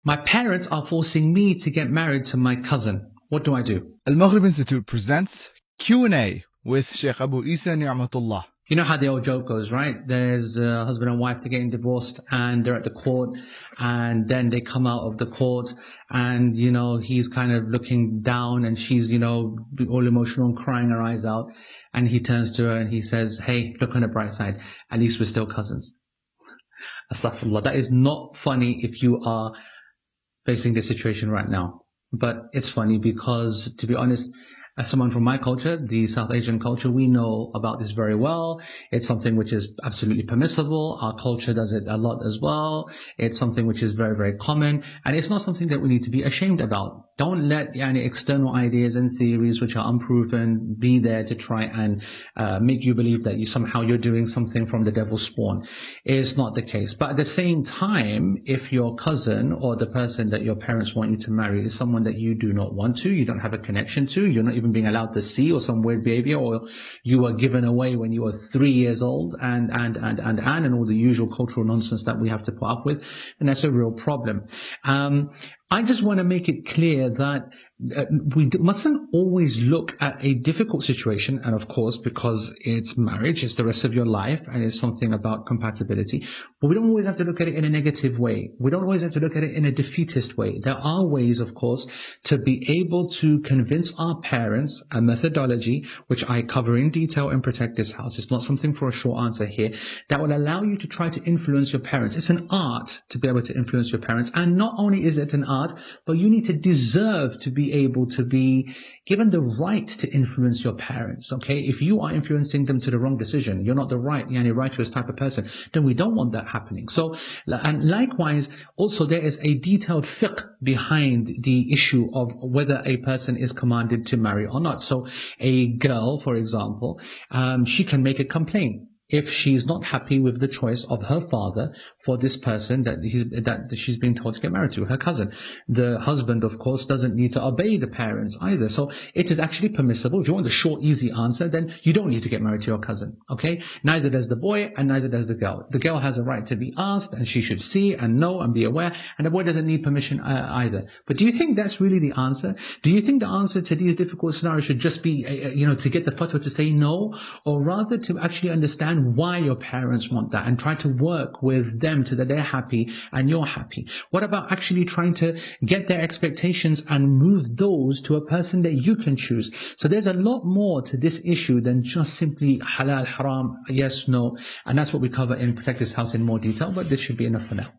My parents are forcing me to get married to my cousin. What do I do? Al Maghrib Institute presents Q&A with Sheikh Abu Isa Ni'matullah. You know how the old joke goes, right? There's a husband and wife, they're getting divorced and they're at the court, and then they come out of the court and, he's kind of looking down and she's, all emotional and crying her eyes out. And he turns to her and he says, "Hey, look on the bright side. At least we're still cousins." Astaghfirullah. That is not funny if you are facing this situation right now. But it's funny because, to be honest, as someone from my culture, the South Asian culture, we know about this very well. It's something which is absolutely permissible. Our culture does it a lot as well. It's something which is very, very common. And it's not something that we need to be ashamed about. Don't let any external ideas and theories which are unproven be there to try and make you believe that you're doing something from the devil's spawn. It's not the case. But at the same time, if your cousin or the person that your parents want you to marry is someone that you do not want to, you don't have a connection to, you're not even being allowed to see, or some weird behavior, or you were given away when you were 3 years old, and all the usual cultural nonsense that we have to put up with, and that's a real problem. I just want to make it clear that we mustn't always look at a difficult situation, and of course, because it's marriage, it's the rest of your life, and it's something about compatibility, but we don't always have to look at it in a negative way. We don't always have to look at it in a defeatist way. There are ways, of course, to be able to convince our parents, a methodology, which I cover in detail in Protect This House. It's not something for a short answer here, that will allow you to try to influence your parents. It's an art to be able to influence your parents, and not only is it an art, but you need to deserve to be able to be given the right to influence your parents. Okay, if you are influencing them to the wrong decision, you're not the righteous type of person, then we don't want that happening. So, and likewise, also there is a detailed fiqh behind the issue of whether a person is commanded to marry or not. So a girl, for example, she can make a complaint if she's not happy with the choice of her father for this person that she's being told to get married to, her cousin. The husband, of course, doesn't need to obey the parents either. So it is actually permissible. If you want the short, easy answer, then you don't need to get married to your cousin, okay? Neither does the boy and neither does the girl. The girl has a right to be asked, and she should see and know and be aware, and the boy doesn't need permission either. But do you think that's really the answer? Do you think the answer to these difficult scenarios should just be, to get the fatwa to say no, or rather to actually understand why your parents want that and try to work with them so that they're happy and you're happy? What about actually trying to get their expectations and move those to a person that you can choose? So there's a lot more to this issue than just simply halal, haram, yes, no. And that's what we cover in Protect This House in more detail, but this should be enough for now.